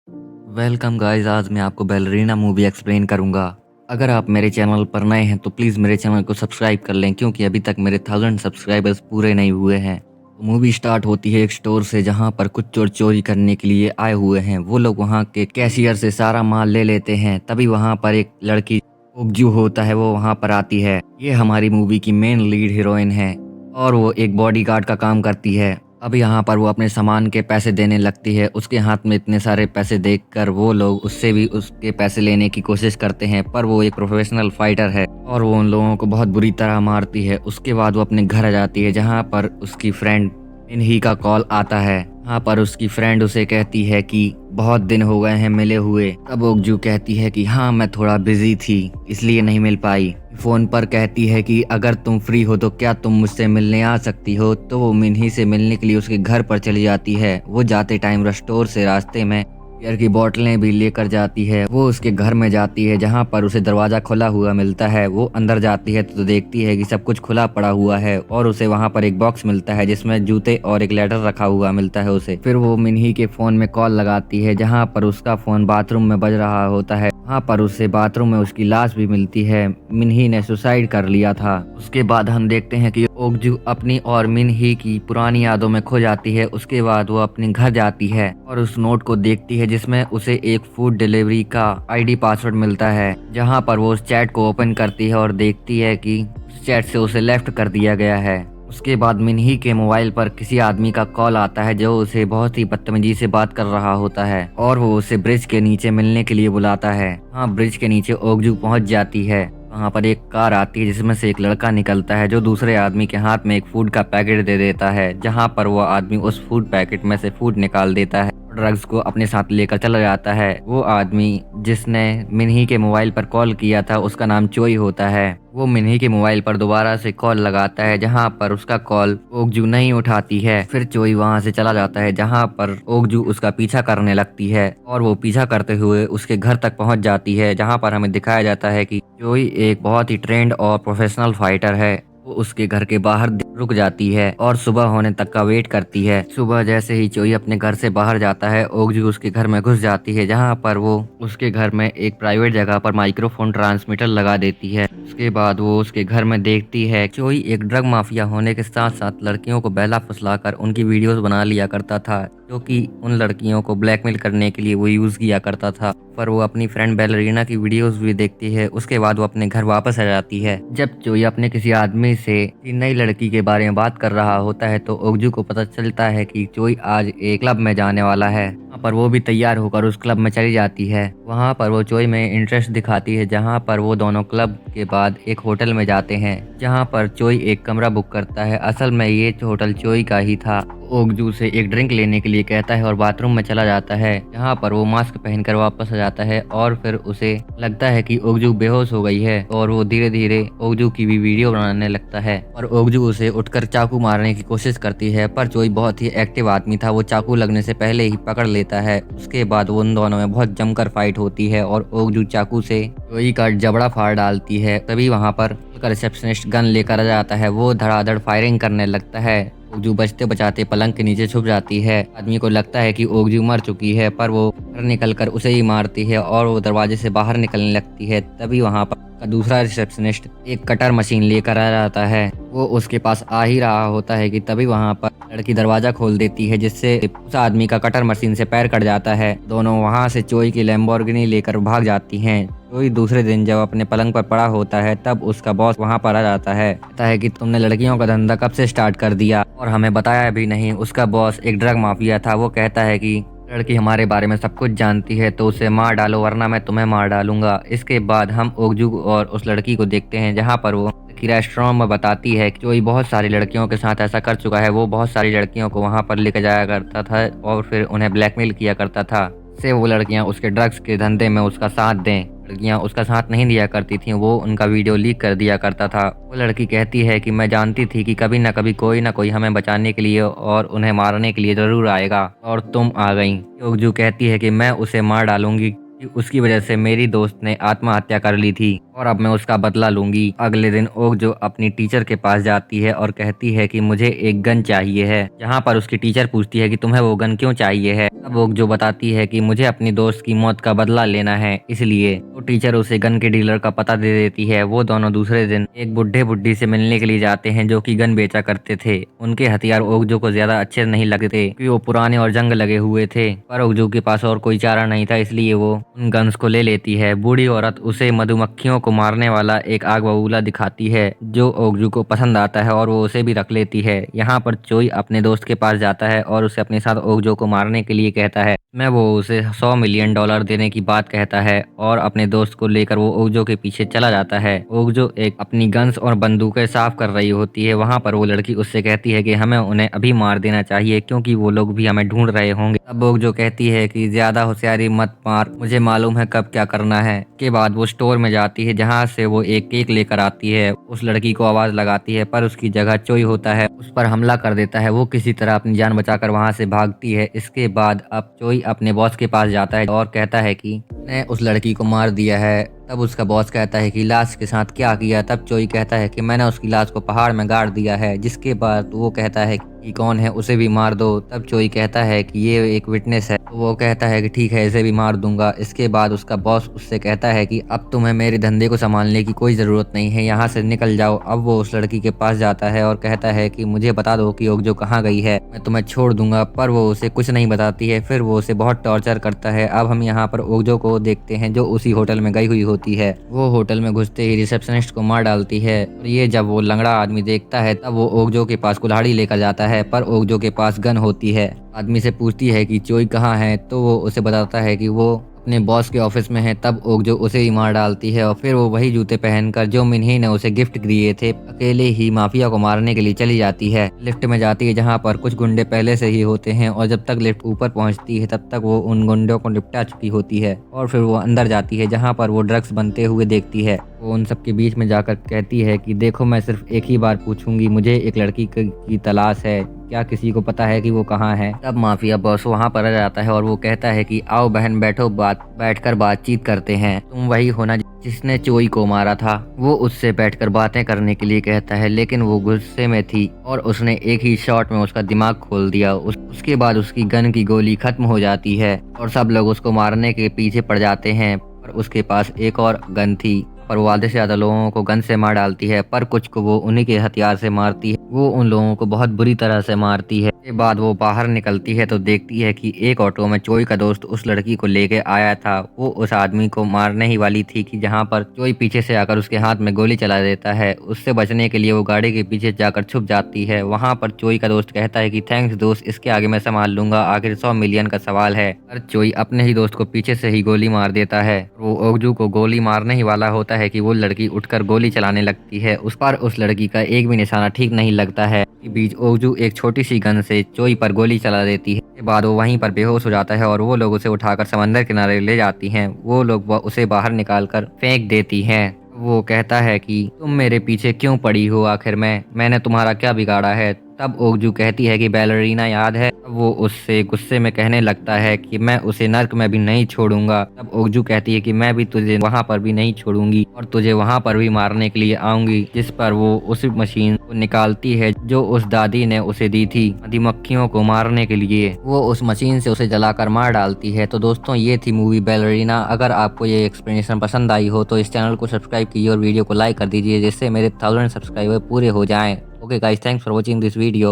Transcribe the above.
Welcome guys, आज मैं आपको बैलरीना मूवी एक्सप्लेन करूंगा। अगर आप मेरे चैनल पर नए हैं तो प्लीज़ मेरे चैनल को सब्सक्राइब कर लें, क्योंकि अभी तक मेरे 1000 सब्सक्राइबर्स पूरे नहीं हुए हैं। तो मूवी स्टार्ट होती है एक स्टोर से, जहां पर कुछ चोर चोरी करने के लिए आए हुए हैं। वो लोग वहां के कैशियर से सारा माल ले लेते हैं। तभी वहां पर एक लड़की ओगजू होता है, वो वहां पर आती है। ये हमारी मूवी की मेन लीड हीरोइन है और वो एक बॉडीगार्ड का काम करती है। अब यहाँ पर वो अपने सामान के पैसे देने लगती है। उसके हाथ में इतने सारे पैसे देखकर वो लोग उससे भी उसके पैसे लेने की कोशिश करते हैं, पर वो एक प्रोफेशनल फाइटर है और वो उन लोगों को बहुत बुरी तरह मारती है। उसके बाद वो अपने घर आ जाती है, जहाँ पर उसकी फ्रेंड इन्हीं का कॉल आता है। यहाँ पर उसकी फ्रेंड उसे कहती है कि बहुत दिन हो गए हैं मिले हुए। तब ओगजू कहती है कि हाँ, मैं थोड़ा बिजी थी इसलिए नहीं मिल पाई। फोन पर कहती है कि अगर तुम फ्री हो तो क्या तुम मुझसे मिलने आ सकती हो। तो वो मिन्ही से मिलने के लिए उसके घर पर चली जाती है। वो जाते टाइम रेस्टोर से रास्ते में बियर की बोतलें भी लेकर जाती है। वो उसके घर में जाती है, जहाँ पर उसे दरवाजा खुला हुआ मिलता है। वो अंदर जाती है तो देखती है कि सब कुछ खुला पड़ा हुआ है और उसे वहाँ पर एक बॉक्स मिलता है जिसमें जूते और एक लेटर रखा हुआ मिलता है उसे। फिर वो मिन्ही के फोन में कॉल लगाती है, जहाँ पर उसका फोन बाथरूम में बज रहा होता है। वहाँ पर उसे बाथरूम में उसकी लाश भी मिलती है। मिन्ही ने सुसाइड कर लिया था। उसके बाद हम देखते हैं कि ओगजू अपनी और मिन्ही की पुरानी यादों में खो जाती है। उसके बाद वो अपने घर जाती है और उस नोट को देखती है, जिसमें उसे एक फूड डिलीवरी का आईडी पासवर्ड मिलता है। जहाँ पर वो उस चैट को ओपन करती है और देखती है कि उस चैट से उसे लेफ्ट कर दिया गया है। उसके बाद मिन्ही के मोबाइल पर किसी आदमी का कॉल आता है, जो उसे बहुत ही बदतमीजी से बात कर रहा होता है और वो उसे ब्रिज के नीचे मिलने के लिए बुलाता है। हाँ, ब्रिज के नीचे ओगजू पहुंच जाती है। वहाँ पर एक कार आती है, जिसमें से एक लड़का निकलता है, जो दूसरे आदमी के हाथ में एक फूड का पैकेट दे देता है। जहाँ पर वो आदमी उस फूड पैकेट में से फूड निकाल देता है, ड्रग्स को अपने साथ लेकर चला जाता है। वो आदमी जिसने मिन्ही के मोबाइल पर कॉल किया था, उसका नाम चोई होता है। वो मिन्ही के मोबाइल पर दोबारा से कॉल लगाता है, जहाँ पर उसका कॉल ओगजू नहीं उठाती है। फिर चोई वहाँ से चला जाता है, जहाँ पर ओगजू उसका पीछा करने लगती है और वो पीछा करते हुए उसके घर तक पहुँच जाती है। जहाँ पर हमें दिखाया जाता है कि चोई एक बहुत ही ट्रेंड और प्रोफेशनल फाइटर है। वो उसके घर के बाहर रुक जाती है और सुबह होने तक का वेट करती है। सुबह जैसे ही चोई अपने घर से बाहर जाता है, ओगजू उसके घर में घुस जाती है, जहाँ पर वो उसके घर में एक प्राइवेट जगह पर माइक्रोफोन ट्रांसमीटर लगा देती है। उसके बाद वो उसके घर में देखती है चोई एक ड्रग माफिया होने के साथ साथ लड़कियों को बहला फुसलाकर उनकी वीडियोस बना लिया करता था, जो कि उन लड़कियों को ब्लैकमेल करने के लिए वो यूज किया करता था। पर वो अपनी फ्रेंड बैलरीना की वीडियोस भी देखती है। उसके बाद वो अपने घर वापस आ जाती है। जब चोई अपने किसी आदमी से नई लड़की के बारे में बात कर रहा होता है, तो ओगजू को पता चलता है कि चोई आज एक क्लब में जाने वाला है। वहाँ पर वो भी तैयार होकर उस क्लब में चली जाती है। वहाँ पर वो चोई में इंटरेस्ट दिखाती है, जहाँ पर वो दोनों क्लब के बाद एक होटल में जाते हैं, जहाँ पर चोई एक कमरा बुक करता है। असल में ये होटल चोई का ही था। ओगजू से एक ड्रिंक लेने के लिए कहता है और बाथरूम में चला जाता है, जहाँ पर वो मास्क पहनकर वापस आ जाता है और फिर उसे लगता है कि ओगजू बेहोश हो गई है और वो धीरे धीरे ओगजू की भी वीडियो बनाने लगता है और ओगजू उसे उठकर चाकू मारने की कोशिश करती है। पर चोई बहुत ही एक्टिव आदमी था, वो चाकू लगने से पहले ही पकड़ लेता है। उसके बाद उन दोनों में बहुत जमकर फाइट होती है और ओगजू चाकू से चोई का जबड़ा फाड़ डालती है। तभी वहाँ पर रिसेप्शनिस्ट गन लेकर आ जाता है। वो धड़ाधड़ फायरिंग करने लगता है। ओगजू बचते बचाते पलंग के नीचे छुप जाती है। आदमी को लगता है कि ओगजू मर चुकी है, पर वो घर निकलकर उसे ही मारती है और वो दरवाजे से बाहर निकलने लगती है। तभी वहाँ पर दूसरा रिसेप्शनिस्ट एक कटर मशीन लेकर आ जाता है। वो उसके पास आ ही रहा होता है कि तभी वहाँ पर लड़की दरवाजा खोल देती है, जिससे उस आदमी का कटर मशीन से पैर कट जाता है। दोनों वहाँ से चोई की लैम्बोर्गिनी लेकर भाग जाती हैं। चोई दूसरे दिन जब अपने पलंग पर पड़ा होता है, तब उसका बॉस वहाँ पर आ जाता है। कहता है कि तुमने लड़कियों का धंधा कब से स्टार्ट कर दिया और हमें बताया भी नहीं। उसका बॉस एक ड्रग माफिया था। वो कहता है कि लड़की हमारे बारे में सब कुछ जानती है, तो उसे मार डालो वरना मैं तुम्हें मार डालूंगा। इसके बाद हम ओगजू और उस लड़की को देखते हैं, जहाँ पर वो कि रेस्टोरेंट में बताती है कि चोई बहुत सारी लड़कियों के साथ ऐसा कर चुका है। वो बहुत सारी लड़कियों को वहाँ पर लेकर जाया करता था और फिर उन्हें ब्लैकमेल किया करता था, से वो लड़कियाँ उसके ड्रग्स के धंधे में उसका साथ दें। लड़कियाँ उसका साथ नहीं दिया करती थीं, वो उनका वीडियो लीक कर दिया करता था। वो लड़की कहती है कि मैं जानती थी कि कभी ना कभी कोई ना कोई हमें बचाने के लिए और उन्हें मारने के लिए जरूर आएगा, और तुम आ गई। ओगजू कहती है कि मैं उसे मार डालूंगी कि उसकी वजह से मेरी दोस्त ने आत्महत्या कर ली थी और अब मैं उसका बदला लूंगी। अगले दिन ओकजो अपनी टीचर के पास जाती है और कहती है कि मुझे एक गन चाहिए है। जहाँ पर उसकी टीचर पूछती है कि तुम्हें वो गन क्यों चाहिए है। तब ओकजो बताती है कि मुझे अपनी दोस्त की मौत का बदला लेना है, इसलिए तो टीचर उसे गन के डीलर का पता दे देती है। वो दोनों दूसरे दिन एक बुढ़े बुढ़ी से मिलने के लिए जाते हैं जो कि गन बेचा करते थे। उनके हथियार ओकजो को ज्यादा अच्छे नहीं लगते क्योंकि वो पुराने और जंग लगे हुए थे, पर ओकजो के पास और कोई चारा नहीं था, इसलिए वो उन गन्स को ले लेती है। बूढ़ी औरत उसे मधुमक्खियों को मारने वाला एक आग बबूला दिखाती है जो ओकजो को पसंद आता है और वो उसे भी रख लेती है। यहाँ पर चोई अपने दोस्त के पास जाता है और उसे अपने साथ ओकजो को मारने के लिए कहता है। मैं वो उसे $100 मिलियन देने की बात कहता है और अपने दोस्त को लेकर वो ओकजो के पीछे चला जाता है। ओकजो एक अपनी गन्स और बंदूकें साफ कर रही होती है। वहाँ पर वो लड़की उससे कहती है कि हमें उन्हें अभी मार देना चाहिए क्योंकि वो लोग भी हमें ढूंढ रहे होंगे। तब ओकजो कहती है कि ज्यादा होशियारी मत मार, मुझे मालूम है कब क्या करना है। के बाद वो स्टोर में जाती है जहाँ से वो एक केक लेकर आती है। उस लड़की को आवाज लगाती है पर उसकी जगह चोई होता है, उस पर हमला कर देता है। वो किसी तरह अपनी जान बचाकर वहाँ से भागती है। इसके बाद अब चोई अपने बॉस के पास जाता है और कहता है कि ने उस लड़की को मार दिया है। तब उसका बॉस कहता है कि लाश के साथ क्या किया। तब चोई कहता है कि मैंने उसकी लाश को पहाड़ में गाड़ दिया है। जिसके बाद वो कहता है कि कौन है, उसे भी मार दो। तब चोई कहता है कि ये एक विटनेस है। तो वो कहता है कि ठीक है, इसे भी मार दूंगा। इसके बाद उसका बॉस उससे कहता है कि अब तुम्हें मेरे धंधे को संभालने की कोई ज़रूरत नहीं है, यहाँ से निकल जाओ। अब वो उस लड़की के पास जाता है और कहता है कि मुझे बता दो कि ओकजो कहाँ गई है, मैं तुम्हें छोड़ दूंगा। पर वो उसे कुछ नहीं बताती है। फिर वो उसे बहुत टॉर्चर करता है। अब हम यहाँ पर ओकजो को देखते हैं जो उसी होटल में गई हुई होती है। वो होटल में घुसते ही रिसेप्शनिस्ट को मार डालती है और ये जब वो लंगड़ा आदमी देखता है तब वो ओकजो के पास कुल्हाड़ी लेकर जाता है, पर ओकजो के पास गन होती है। आदमी से पूछती है कि चोई कहाँ है, तो वो उसे बताता है कि वो अपने बॉस के ऑफिस में है। तब ओकजो उसे ही मार डालती है और फिर वो वही जूते पहनकर जो मिन्ही ने उसे गिफ्ट दिए थे अकेले ही माफिया को मारने के लिए चली जाती है। लिफ्ट में जाती है जहाँ पर कुछ गुंडे पहले से ही होते हैं और जब तक लिफ्ट ऊपर पहुँचती है तब तक वो उन गुंडों को निपटा चुकी होती है। और फिर वो अंदर जाती है जहाँ पर वो ड्रग्स बनते हुए देखती है। वो उन सबके बीच में जाकर कहती है कि देखो, मैं सिर्फ एक ही बार पूछूंगी, मुझे एक लड़की की तलाश है, क्या किसी को पता है कि वो कहाँ है। तब माफिया बॉस वहाँ पर आ जाता है और वो कहता है कि आओ बहन बैठो, बैठकर बातचीत करते हैं। तुम वही हो ना जिसने चोई को मारा था। वो उससे बैठकर बातें करने के लिए कहता है लेकिन वो गुस्से में थी और उसने एक ही शॉट में उसका दिमाग खोल दिया। उसके बाद उसकी गन की गोली खत्म हो जाती है और सब लोग उसको मारने के पीछे पड़ जाते हैं। पर उसके पास एक और गन थी पर वो आधे से ज्यादा लोगों को गन से मार डालती है, पर कुछ को वो उन्हीं के हथियार से मारती है। वो उन लोगों को बहुत बुरी तरह से मारती है। के बाद वो बाहर निकलती है तो देखती है कि एक ऑटो में चोई का दोस्त उस लड़की को लेके आया था। वो उस आदमी को मारने ही वाली थी कि जहाँ पर चोई पीछे से आकर उसके हाथ में गोली चला देता है। उससे बचने के लिए वो गाड़ी के पीछे जाकर छुप जाती है। वहाँ पर चोई का दोस्त कहता है कि थैंक्स दोस्त, इसके आगे मैं संभाल लूंगा, आखिर 100 मिलियन का सवाल है। पर चोई अपने ही दोस्त को पीछे से ही गोली मार देता है। वो ओकजू को गोली मारने ही वाला होता है कि वो लड़की उठकर गोली चलाने लगती है। उस पर उस लड़की का एक भी निशाना ठीक नहीं लगता है। के बीच ओकजू एक छोटी सी गन से चोई पर गोली चला देती है। के बाद वो वहीं पर बेहोश हो जाता है और वो लोग उसे उठाकर समंदर किनारे ले जाती हैं। वो लोग उसे बाहर निकालकर फेंक देती हैं। वो कहता है कि तुम मेरे पीछे क्यों पड़ी हो, आखिर मैंने तुम्हारा क्या बिगाड़ा है। तब ओकजू कहती है कि बैलरीना याद है। तब वो उससे गुस्से में कहने लगता है कि मैं उसे नर्क में भी नहीं छोड़ूंगा। तब ओकजू कहती है कि मैं भी तुझे वहां पर भी नहीं छोड़ूंगी और तुझे वहां पर भी मारने के लिए आऊंगी। जिस पर वो उस मशीन को निकालती है जो उस दादी ने उसे दी थी मधुमक्खियों को मारने के लिए। वो उस मशीन से उसे जलाकर मार डालती है। तो दोस्तों, ये थी मूवी बैलरीना। अगर आपको ये एक्सप्लेनेशन पसंद आई हो तो इस चैनल को सब्सक्राइब कीजिए और वीडियो को लाइक कर दीजिए जिससे मेरे 1000 सब्सक्राइबर पूरे हो जाएं। Okay guys, thanks for watching this video.